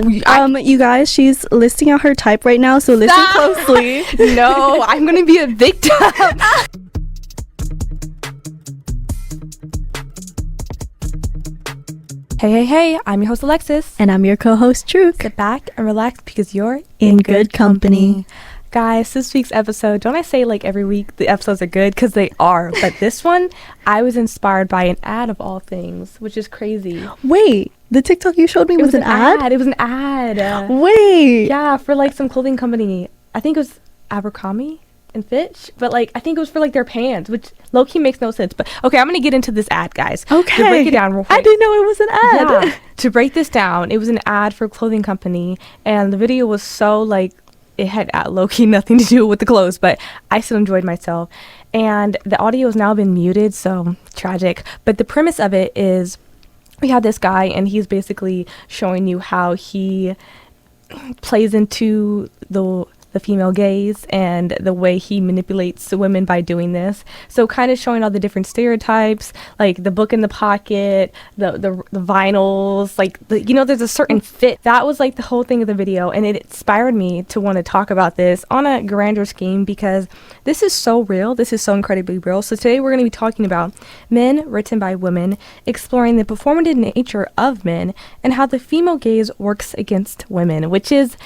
You guys, she's listing out her type right now, so listen closely. No, I'm gonna be a victim. Hey, I'm your host Alexis. And I'm your co-host Truk. Sit back and relax because you're in good company. Guys, this week's episode, don't I say like every week the episodes are good? Because they are. But this one, I was inspired by an ad of all things, which is crazy. Wait, the TikTok you showed me was an ad? It was an ad. Wait. Yeah, for like some clothing company. I think it was Abercrombie and Fitch. But like, I think it was for like their pants, which low-key makes no sense. But okay, I'm going to get into this ad, guys. Okay. To break it down real quick. I didn't know it was an ad. Yeah. To break this down, it was an ad for a clothing company. And the video was so like, it had low-key nothing to do with the clothes, but I still enjoyed myself. And the audio has now been muted, so tragic. But the premise of it is we have this guy, and he's basically showing you how he plays into the female gaze and the way he manipulates women by doing this. So kind of showing all the different stereotypes, like the book in the pocket, the vinyls, like there's a certain fit. That was like the whole thing of the video, and it inspired me to want to talk about this on a grander scheme because this is so real. This is so incredibly real. So today we're going to be talking about men written by women, exploring the performative nature of men and how the female gaze works against women, which is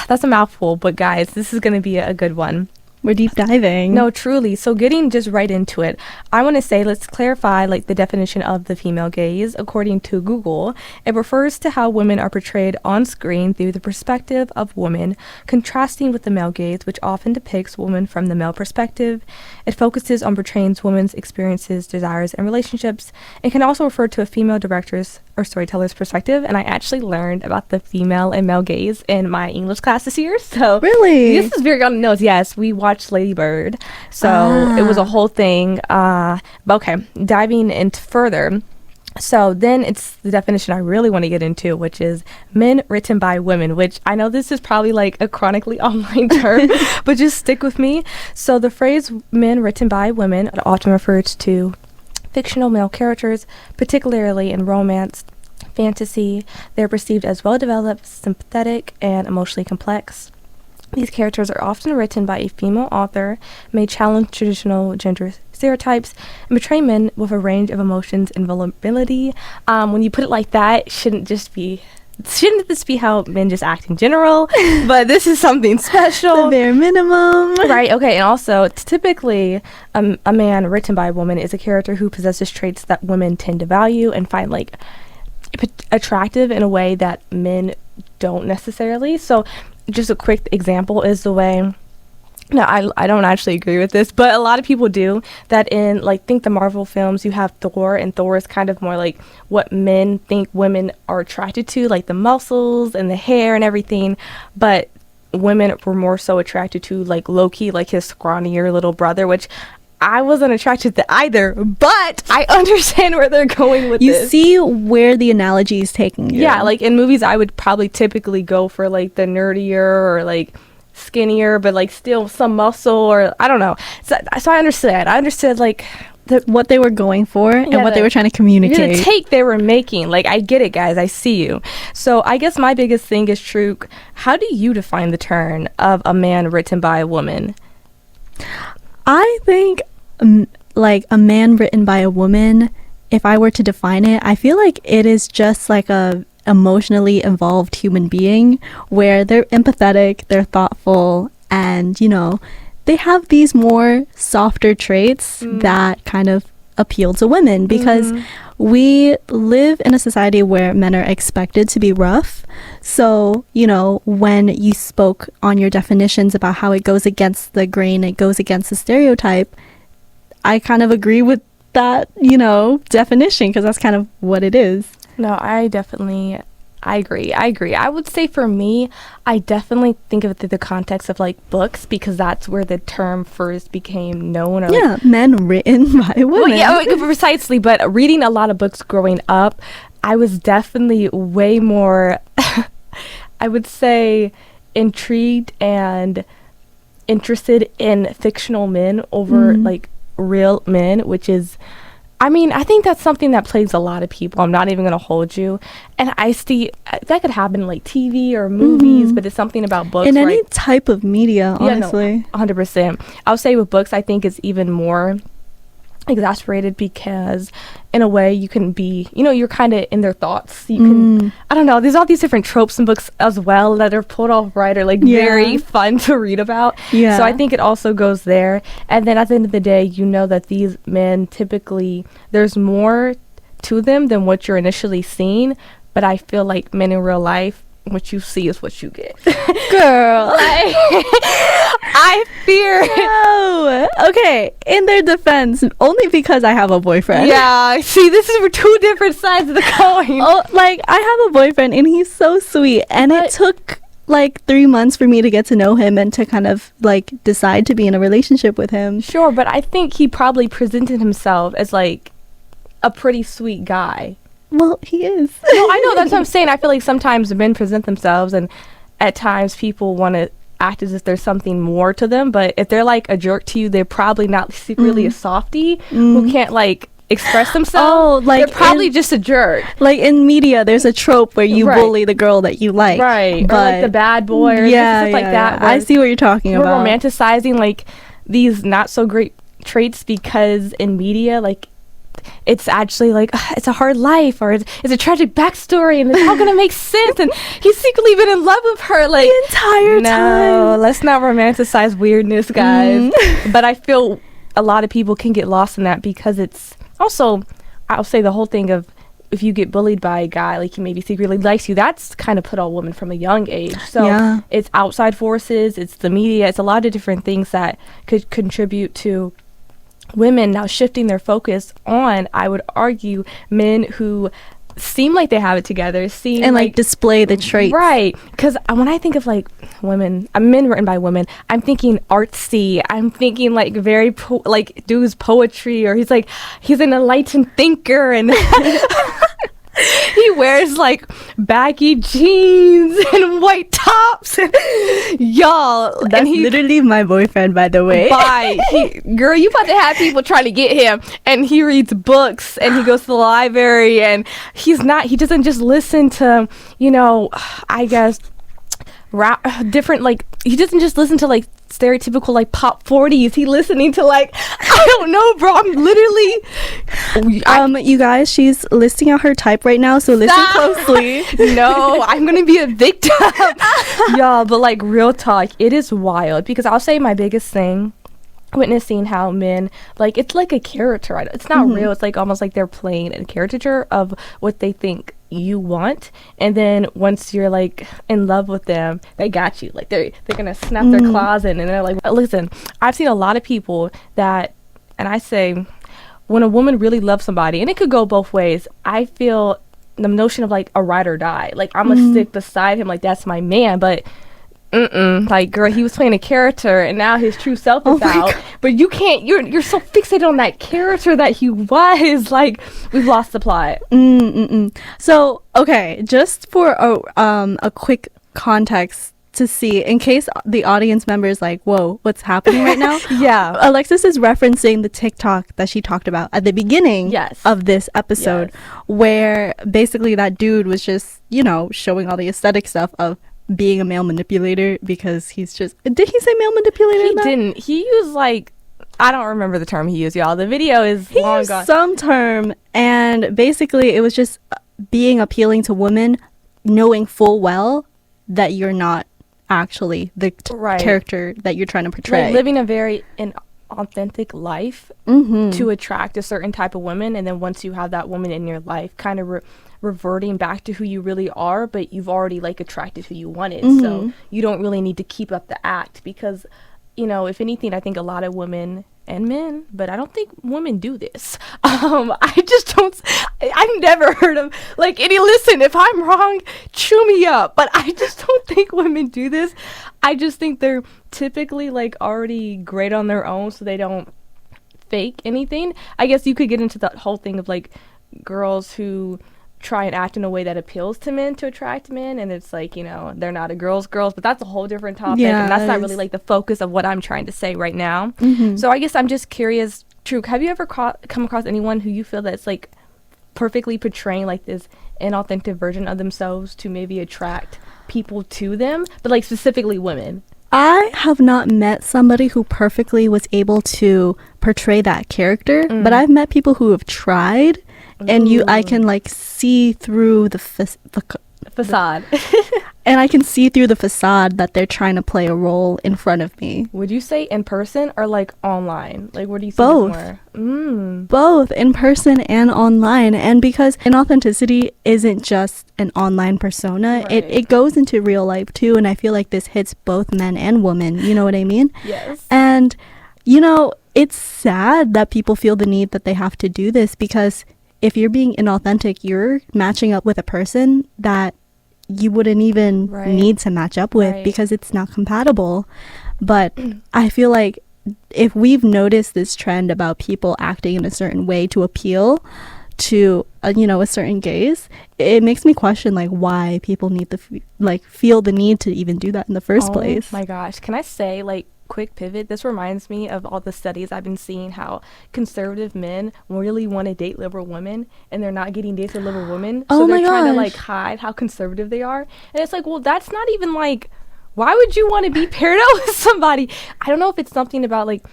that's a mouthful, but guys, this is going to be a good one. We're deep diving. No, truly. So getting just right into it, I want to say, let's clarify like the definition of the female gaze. According to Google, it refers to how women are portrayed on screen through the perspective of women, contrasting with the male gaze, which often depicts women from the male perspective. It focuses on portraying women's experiences, desires, and relationships. It can also refer to a female director's or storyteller's perspective, and I actually learned about the female and male gaze in my English class this year. So really, this is very on the nose. Yes, we watched Lady Bird, so it was a whole thing. But okay, diving into further. So then it's the definition I really want to get into, which is men written by women, which I know this is probably like a chronically online term, but just stick with me. So the phrase men written by women often refers to fictional male characters, particularly in romance, fantasy. They're perceived as well-developed, sympathetic, and emotionally complex. These characters are often written by a female author, may challenge traditional gender stereotypes, and portray men with a range of emotions and vulnerability. When you put it like that, shouldn't this be how men just act in general? But this is something special. The bare minimum. Right, okay. And also, typically, a man written by a woman is a character who possesses traits that women tend to value and find, like, attractive in a way that men don't necessarily. So, just a quick example is the way... No, I don't actually agree with this, but a lot of people do that in, like, think the Marvel films, you have Thor, and Thor is kind of more like what men think women are attracted to, like the muscles and the hair and everything, but women were more so attracted to, like, Loki, like his scrawnier little brother, which I wasn't attracted to either, but I understand where they're going with this. You see where the analogy is taking you. Yeah, like in movies, I would probably typically go for, like, the nerdier or, like, skinnier but like still some muscle, or I don't know. So I understood like what they were going for and what they were trying to communicate. The take they were making. Like, I get it, guys. I see you. So I guess my biggest thing is, Truk, how do you define the term of a man written by a woman? I think like a man written by a woman, if I were to define it, I feel like it is just like a emotionally involved human being where they're empathetic, they're thoughtful, and they have these more softer traits that kind of appeal to women because we live in a society where men are expected to be rough. So when you spoke on your definitions about how it goes against the grain, it goes against the stereotype, I kind of agree with that definition because that's kind of what it is. No, I agree. I would say for me, I definitely think of it through the context of like books because that's where the term first became known. Or yeah, like, men written by women. Well, yeah, precisely. But reading a lot of books growing up, I was definitely way more, I would say, intrigued and interested in fictional men over like real men, which is I mean, I think that's something that plagues a lot of people. I'm not even going to hold you. And I see that could happen in like TV or movies, but it's something about books. In any type of media, honestly. Yeah, no, 100%. I would say with books, I think it's even more exasperated because in a way you can be, you're kind of in their thoughts. You can, I don't know, there's all these different tropes in books as well that are pulled off right, or like very fun to read about. So I think it also goes there. And then at the end of the day, you know that these men typically, there's more to them than what you're initially seeing. But I feel like men in real life, what you see is what you get. Girl. Like, I fear it. No. Okay, in their defense, only because I have a boyfriend. Yeah, see, this is for two different sides of the coin. Oh, like, I have a boyfriend and he's so sweet, and it took like 3 months for me to get to know him and to kind of like decide to be in a relationship with him. Sure, but I think he probably presented himself as like a pretty sweet guy. Well, he is. No, I know, that's what I'm saying. I feel like sometimes men present themselves, and at times people want to act as if there's something more to them, but if they're like a jerk to you, they're probably not secretly a softie who can't like express themselves. Oh, like they're probably just a jerk. Like in media, there's a trope where you bully the girl that you like. Right. But or like the bad boy or stuff like that. I see what you're talking we're about. We're romanticizing like these not so great traits because in media, like, it's actually like it's a hard life, or it's a tragic backstory, and it's all gonna make sense, and he's secretly been in love with her like the entire time. No, let's not romanticize weirdness, guys. But I feel a lot of people can get lost in that because it's also, I'll say, the whole thing of if you get bullied by a guy, like he maybe secretly likes you, that's kind of put on women from a young age. So it's outside forces, it's the media, it's a lot of different things that could contribute to women now shifting their focus on, I would argue, men who seem like they have it together, seem and like display the traits, right? Because when I think of like women, men written by women, I'm thinking artsy, I'm thinking like very like dude's poetry, or he's an enlightened thinker, and he wears like baggy jeans and white tops. Y'all, that's literally my boyfriend, by the way. Girl, you about to have people trying to get him, and he reads books and he goes to the library, and he doesn't just listen to, I guess, different, like, he doesn't just listen to like stereotypical like pop 40s. He listening to like, I don't know, bro, I'm literally you guys, she's listing out her type right now, so listen closely. No, I'm gonna be a victim. Y'all, but like, real talk, it is wild, because I'll say my biggest thing witnessing how men, like, it's like a character, it's not real, it's like almost like they're playing a caricature of what they think you want, and then once you're like in love with them, they got you, like they're gonna snap their claws in, and they're like, listen, I've seen a lot of people that, and I say, when a woman really loves somebody, and it could go both ways, I feel the notion of like a ride or die, like I'm gonna stick beside him, like that's my man, but like, girl, he was playing a character and now his true self is out. God. But you can't, you're so fixated on that character that he was, like, we've lost the plot. So, okay, just for a quick context to see, in case the audience member is like, whoa, what's happening right now? Alexis is referencing the TikTok that she talked about at the beginning of this episode, where basically that dude was just, showing all the aesthetic stuff of being a male manipulator, because he's just, did he say male manipulator? He didn't. He used like, I don't remember the term he used, y'all. The video is long gone. Some term, and basically it was just being appealing to women, knowing full well that you're not actually the character that you're trying to portray. Like living a very authentic life to attract a certain type of woman, and then once you have that woman in your life, kind of reverting back to who you really are, but you've already like attracted who you wanted, so you don't really need to keep up the act, because if anything, I think a lot of women and men, but I don't think women do this. I just don't, I've never heard of like any, listen, if I'm wrong, chew me up, but I just don't think women do this. I just think they're typically like already great on their own, so they don't fake anything. I guess you could get into that whole thing of like girls who try and act in a way that appeals to men to attract men, and it's like, they're not a girls, but that's a whole different topic, and that's not really like the focus of what I'm trying to say right now. So I guess I'm just curious True. Have you ever come across anyone who you feel that's like perfectly portraying like this inauthentic version of themselves to maybe attract people to them, but like specifically women? I have not met somebody who perfectly was able to portray that character, but I've met people who have tried, and I can like see through the Facade. and I can see through the facade that they're trying to play a role in front of me. Would you say in person or like online? Like, where do you see Both. this more? Both in person and online. And because inauthenticity isn't just an online persona, Right. it goes into real life too. And I feel like this hits both men and women. You know what I mean? Yes. And, you know, it's sad that people feel the need that they have to do this, because if you're being inauthentic, you're matching up with a person that you wouldn't even Right. need to match up with Right. because it's not compatible. But I feel like if we've noticed this trend about people acting in a certain way to appeal to a certain gaze, it makes me question like why people need to feel the need to even do that in the first place. Oh my gosh. Can I say, like, quick pivot? This reminds me of all the studies I've been seeing, how conservative men really want to date liberal women and they're not getting dates with liberal women. So Oh my they're trying to gosh. like hide how conservative they are. And it's like, well, that's not even like, why would you want to be paired up with somebody? I don't know if it's something about like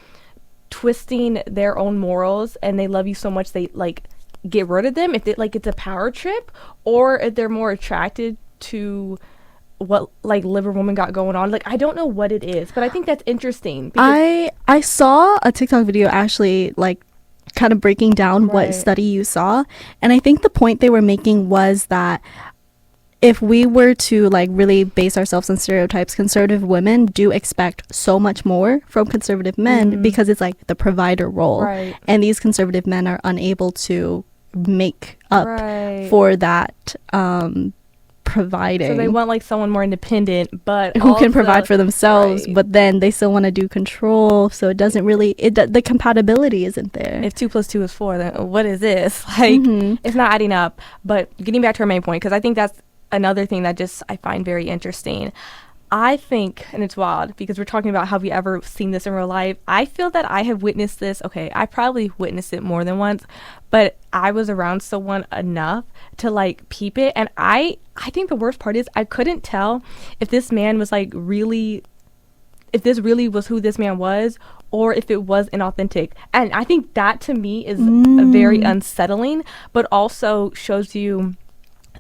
twisting their own morals and they love you so much they like get rid of them, if it like it's a power trip, or if they're more attracted to what like liberal woman got going on. Like, I don't know what it is, but I think that's interesting because I saw a TikTok video actually like kind of breaking down Right. what study you saw, and I think the point they were making was that if we were to like really base ourselves on stereotypes, conservative women do expect so much more from conservative men because it's like the provider role. Right. And these conservative men are unable to make up Right. for that providing. So they want like someone more independent, but who can also- provide for themselves, Right. but then they still want to do control, so it doesn't really the compatibility isn't there. If 2 + 2 is 4, then what is this? Like, it's not adding up. But getting back to our main point, because I think that's another thing that just I find very interesting. I think, and it's wild because we're talking about have we ever seen this in real life. I feel that I have witnessed this. Okay, I probably witnessed it more than once, but I was around someone enough to like peep it. And I think the worst part is I couldn't tell if this man was like really, if this really was who this man was, or if it was inauthentic. And I think that to me is very unsettling, but also shows you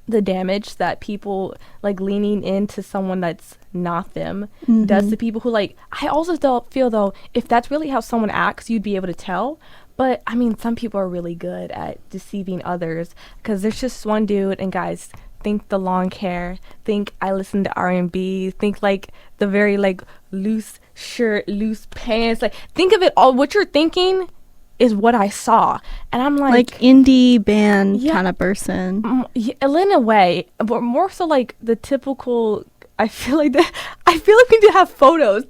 the damage that people like leaning into someone that's not them does to people who like. I also feel though, if that's really how someone acts, you'd be able to tell. But I mean, some people are really good at deceiving others, because there's just one dude, and guys, think the long hair, think I listen to R&B, think like the very like loose shirt, loose pants, like think of it all. What you're thinking is what I saw, and I'm like indie band Yeah. kind of person. yeah, in a way, but more so like the typical. I feel like we need to have photos.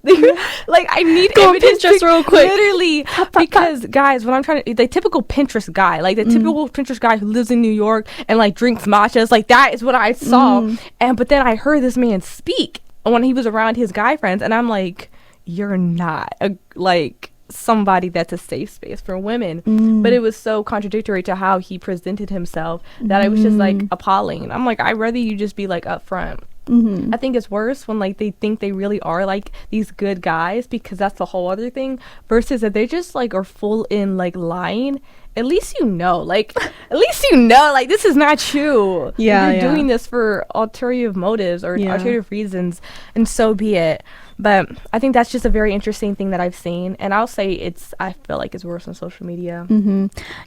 Like, I need Go on evidence Pinterest real quick. Literally, because guys, when I'm trying to, the typical Pinterest guy, like the typical Pinterest guy who lives in New York and like drinks matchas, like that is what I saw. And but then I heard this man speak when he was around his guy friends, and I'm like, you're not like somebody that's a safe space for women. But it was so contradictory to how he presented himself that it was just like appalling. I'm like, I'd rather you just be like upfront. I think it's worse when like they think they really are like these good guys, because that's the whole other thing, versus if they just like are full in like lying. At least like this is not you. Yeah, You're yeah. doing this for ulterior motives or Yeah. ulterior reasons, and so be it. But I think that's just a very interesting thing that I've seen, and I'll say I feel like it's worse on social media.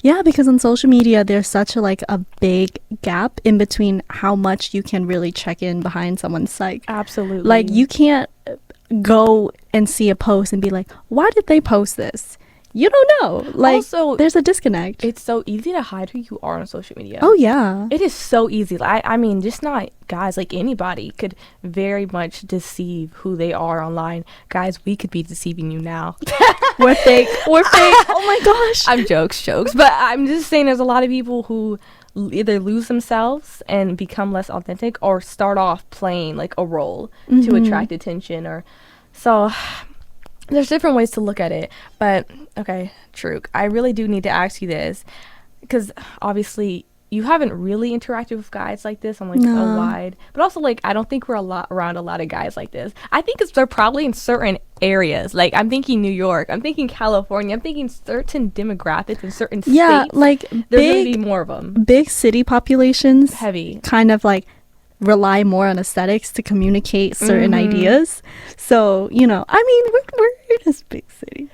Yeah, because on social media there's such a big gap in between how much you can really check in behind someone's psyche. Absolutely. Like, you can't go and see a post and be like, why did they post this? You don't know. Like, Also, there's a disconnect. it's so easy to hide who you are on social media. Oh yeah. It is so easy. I mean, just not guys, like anybody could very much deceive who they are online. Guys, we could be deceiving you now. We're fake. We're fake. Oh my gosh. I'm jokes. But I'm just saying there's a lot of people who either lose themselves and become less authentic, or start off playing like a role to attract attention, or so there's different ways to look at it. But okay, True, I really do need to ask you this, because obviously you haven't really interacted with guys like this on like No. a wide, but also like I don't think we're around a lot of guys like this. I think they're probably in certain areas. Like I'm thinking New York, I'm thinking California, I'm thinking certain demographics in certain Yeah, states. like There's gonna be big more of them. big city populations Heavy. kind of like rely more on aesthetics to communicate certain Mhm. ideas. So, you know, I mean, we're in this big city.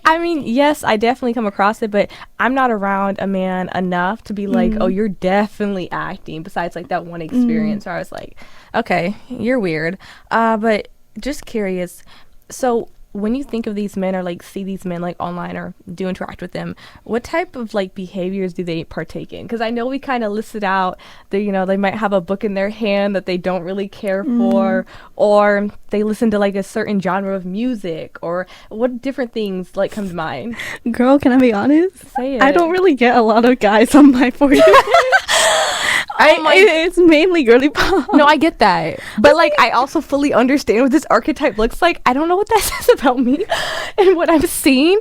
I mean, yes, I definitely come across it, but I'm not around a man enough to be like, oh, you're definitely acting. Besides, like that one experience where I was like, okay, you're weird. But just curious. So when you think of these men or like see these men like online or do interact with them, what type of like behaviors do they partake in? Because I know we kind of listed out that, you know, they might have a book in their hand that they don't really care for, or they listen to like a certain genre of music, or what different things like come to mind? Girl, can I be honest? Say it. I don't really get a lot of guys on my For You. It's mainly girly pop. No, I get that. But like I also fully understand what this archetype looks like. I don't know what that says about me and what I've seen.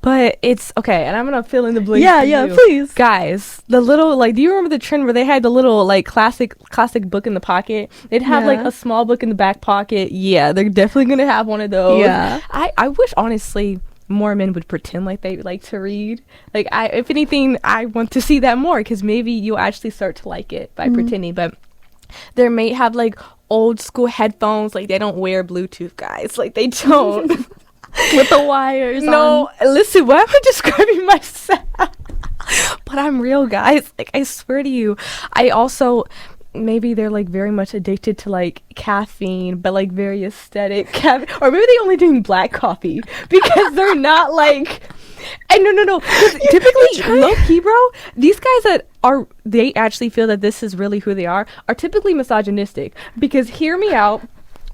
But it's okay, and I'm gonna fill in the blanks. Yeah, for yeah, you. please. Guys, the little like, do you remember the trend where they had the little like classic book in the pocket? They'd have like Yeah. a small book in the back pocket. Yeah, they're definitely gonna have one of those. Yeah. I wish honestly more men would pretend like they like to read. Like if anything, I want to see that more, because maybe you'll actually start to like it by pretending. But they may have like old school headphones. Like they don't wear Bluetooth, guys. Like they don't. With the wires No, on. listen, why am I describing myself? But I'm real, guys. Like, I swear to you. I also, maybe they're like very much addicted to like caffeine, but like very aesthetic caffeine. Or maybe they only drink black coffee because they're not like. And no. 'Cause typically, low key, bro, these guys that are, they actually feel that this is really who they are typically misogynistic. Because hear me out.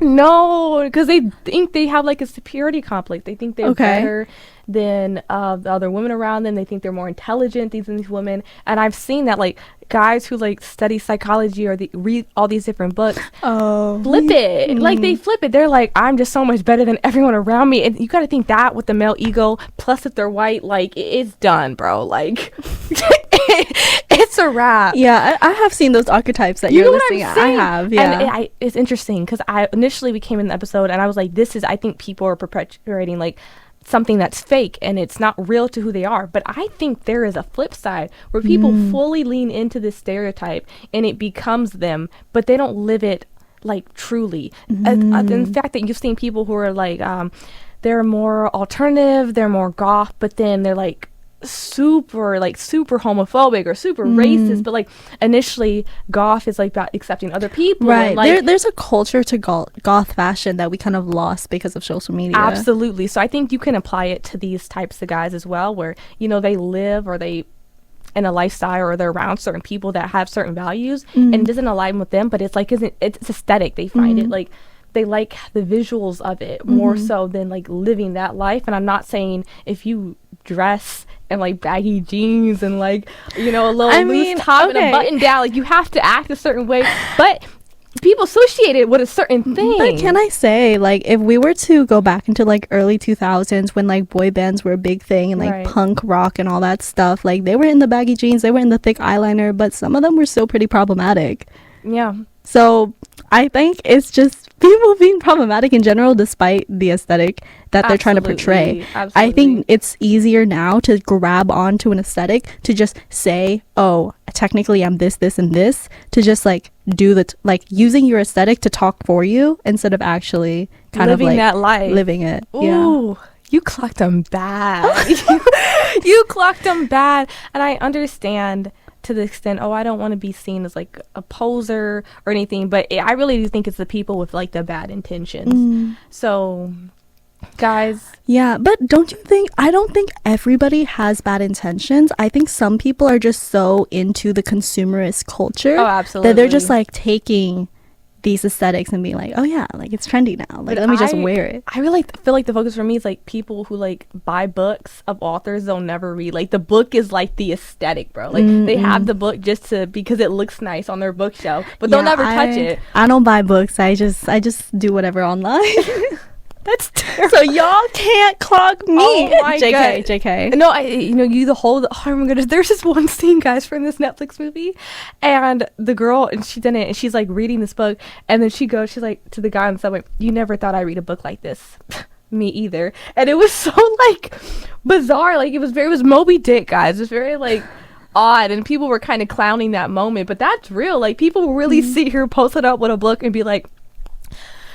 No, because they think they have like a superiority complex. They think they're Okay. better than the other women around them. They think they're more intelligent, these women. And I've seen that like guys who like study psychology or read all these different books Oh. flip it. Like they flip it. They're like, I'm just so much better than everyone around me. And you got to think that with the male ego, plus if they're white, like it's done, bro. Like it's a wrap. Yeah, I have seen those archetypes that You you're know what listing. I'm I saying? have, yeah. And it's interesting because I initially we came in the episode and I was like, I think people are perpetuating like something that's fake and it's not real to who they are. But I think there is a flip side where people fully lean into this stereotype and it becomes them, but they don't live it like truly. And the fact that you've seen people who are like, they're more alternative, they're more goth, but then they're like super homophobic or super racist, but like initially goth is like about accepting other people, Right. and, like, There's a culture to goth fashion that we kind of lost because of social media. absolutely. So I think you can apply it to these types of guys as well, where you know they live or they in a lifestyle or they're around certain people that have certain values and it doesn't align with them, but it's like it's aesthetic. They find it like they like the visuals of it more so than like living that life. And I'm not saying if you dress and like baggy jeans and like, you know, a little loose top and a button down, like you have to act a certain way, but people associate it with a certain thing. But can I say, like, if we were to go back into like early 2000s when like boy bands were a big thing and like Right. punk rock and all that stuff, like they were in the baggy jeans, they were in the thick eyeliner, but some of them were still pretty problematic. Yeah. So I think it's just people being problematic in general, despite the aesthetic that they're trying to portray. Absolutely. I think it's easier now to grab onto an aesthetic, to just say, oh, technically I'm this, and this, to just like do like using your aesthetic to talk for you instead of actually kind living of like that life. living it. Yeah. Ooh, you clocked them bad. You clocked them bad. And I understand to the extent, I don't want to be seen as like a poser or anything, but I really do think it's the people with like the bad intentions. So, guys. Yeah, but I don't think everybody has bad intentions. I think some people are just so into the consumerist culture Oh, absolutely. that they're just like taking these aesthetics and being like, oh yeah, like it's trendy now, like But let me just wear it. I really feel like the focus for me is like people who like buy books of authors they'll never read. Like the book is like the aesthetic, bro. Like they have the book just because it looks nice on their bookshelf, but they'll Yeah, never touch it. I don't buy books. I just do whatever online. That's terrible. So y'all can't clock me. Oh my JK, God. JK. No, oh my goodness, there's this one scene, guys, from this Netflix movie, and the girl, and she's in it, and she's like reading this book, and then she's like to the guy on the subway, you never thought I'd read a book like this. Me either. And it was so like bizarre, like it was Moby Dick, guys. It was very like odd, and people were kind of clowning that moment, but that's real. Like people will really see her post it up with a book and be like,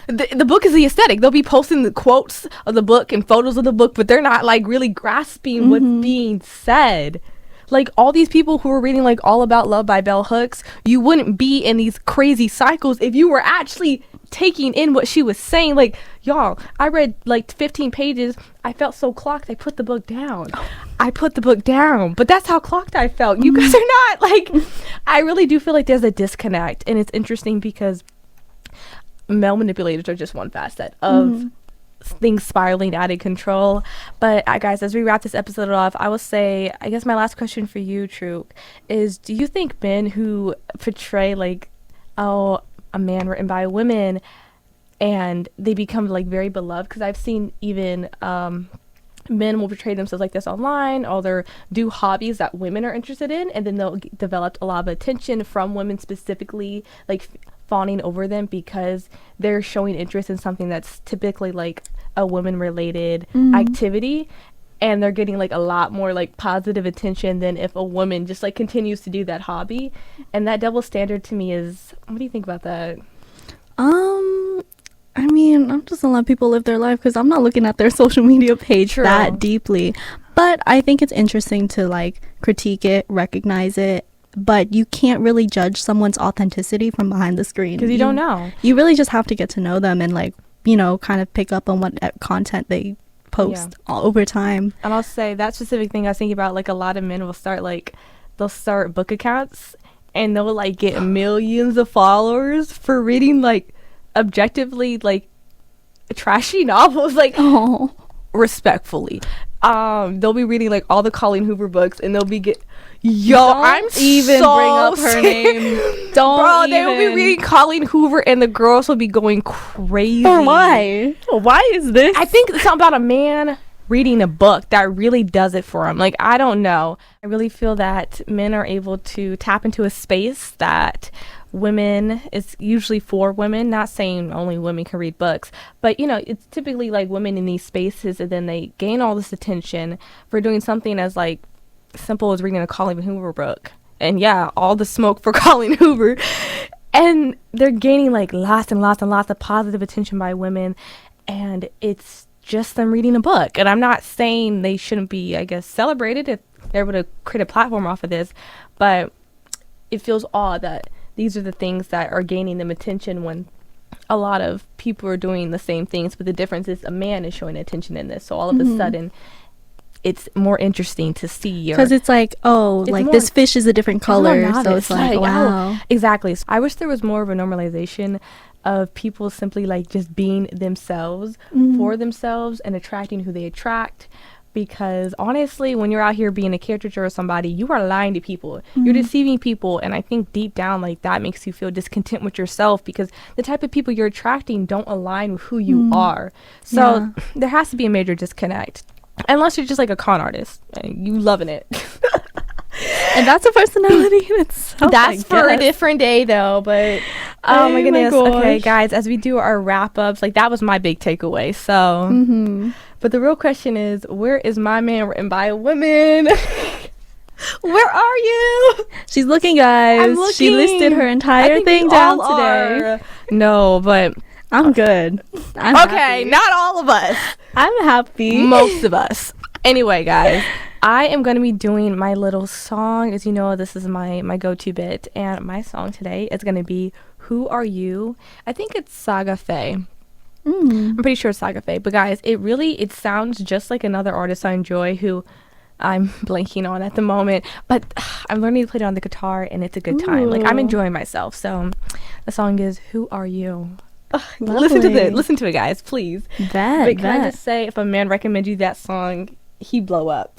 the book is the aesthetic. They'll be posting the quotes of the book and photos of the book, but they're not like really grasping what's being said. Like all these people who were reading like All About Love by Bell Hooks, you wouldn't be in these crazy cycles if you were actually taking in what she was saying. Like, y'all, I read like 15 pages. I felt so clocked. I put the book down. But that's how clocked I felt. You guys are not. Like, I really do feel like there's a disconnect. And it's interesting because male manipulators are just one facet of things spiraling out of control. But guys, as we wrap this episode off, I will say, I guess my last question for you, Truk, is do you think men who portray like, oh, a man written by a woman and they become like very beloved, because I've seen even men will portray themselves like this online, or they do hobbies that women are interested in, and then they'll develop a lot of attention from women, specifically like fawning over them because they're showing interest in something that's typically like a woman related activity, and they're getting like a lot more like positive attention than if a woman just like continues to do that hobby. And that double standard to me is, what do you think about that? I mean, I'm just gonna let people live their life because I'm not looking at their social media page that deeply. But I think it's interesting to like critique it, recognize it, but you can't really judge someone's authenticity from behind the screen Because you don't know. You really just have to get to know them and like, you know, kind of pick up on what content they post over time. And I'll say that specific thing I was thinking about, like a lot of men will start they'll start book accounts and they'll like get millions of followers for reading like objectively like trashy novels, like respectfully. They'll be reading like all the Colleen Hoover books, and they'll be I'm even so bring up her name. Don't Bro, even. they will be reading Colleen Hoover, and the girls will be going crazy. Or why? Why is this? I think it's something about a man reading a book that really does it for him. Like, I don't know. I really feel that men are able to tap into a space that women, it's usually for women, not saying only women can read books, but you know, it's typically like women in these spaces, and then they gain all this attention for doing something as like simple as reading a Colleen Hoover book. And yeah, all the smoke for Colleen Hoover. And they're gaining like lots and lots and lots of positive attention by women, and it's just them reading a book. And I'm not saying they shouldn't be, I guess, celebrated if they're able to create a platform off of this, but it feels odd that these are the things that are gaining them attention when a lot of people are doing the same things, but the difference is a man is showing attention in this. So all of a sudden, it's more interesting to see. Because it's like, oh, like this fish is a different color. So it's like, wow. Oh, exactly. So I wish there was more of a normalization of people simply like just being themselves for themselves and attracting who they attract. Because honestly, when you're out here being a caricature of somebody, you are lying to people. You're deceiving people. And I think deep down, like, that makes you feel discontent with yourself, because the type of people you're attracting don't align with who you are. So there has to be a major disconnect. Unless you're just like a con artist and you loving it. And that's a personality in itself. That's for a different day, though. But oh my goodness. Okay, guys, as we do our wrap ups, like, that was my big takeaway. So, but the real question is, where is my man written by a woman? Where are you? She's looking, guys. I'm looking. She listed her entire thing down today. No, but I'm good. I'm okay, happy. not all of us. I'm happy. Most of us. Anyway, guys, I am going to be doing my little song. As you know, this is my go-to bit. And my song today is going to be Who Are You? I think it's Saga Faye. I'm pretty sure it's Saga Faye. But guys, it sounds just like another artist I enjoy who I'm blanking on at the moment. But I'm learning to play it on the guitar, and it's a good time. Like, I'm enjoying myself. So the song is Who Are You? Listen to it, guys, please. But can I just say, if a man recommends you that song, he blow up.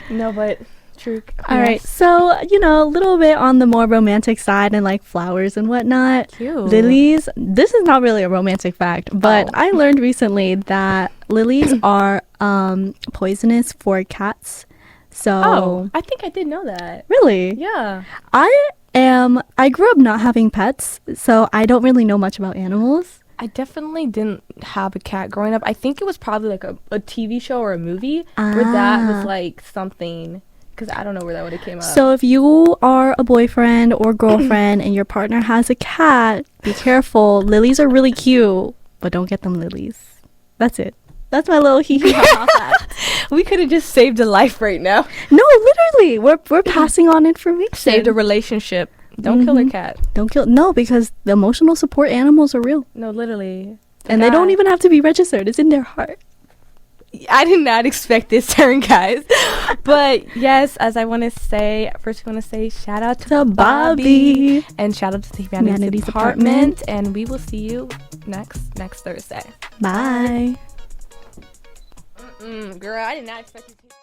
No, but True. All right, so a little bit on the more romantic side and like flowers and whatnot. Cute. Lilies. This is not really a romantic fact, but Oh. I learned recently that lilies are poisonous for cats. So Oh, I think I did know that. really, Yeah. I grew up not having pets, so I don't really know much about animals. I definitely didn't have a cat growing up. I think it was probably like a TV show or a movie where that was like something, because I don't know where that would have came up. So if you are a boyfriend or girlfriend and your partner has a cat, be careful. Lilies are really cute, but don't get them lilies. That's it. That's my little hee hee ha ha fact. We could have just saved a life right now. No, literally, we're passing on information. Saved a relationship. Don't kill her cat. Don't kill. No, because the emotional support animals are real, No, literally. and they don't even have to be registered. It's in their heart. I did not expect this turn, guys. But yes, as I want to say, first we want to say shout out to Bobby and shout out to the Humanities Department. And we will see you next Thursday. Bye. Girl, I did not expect you to.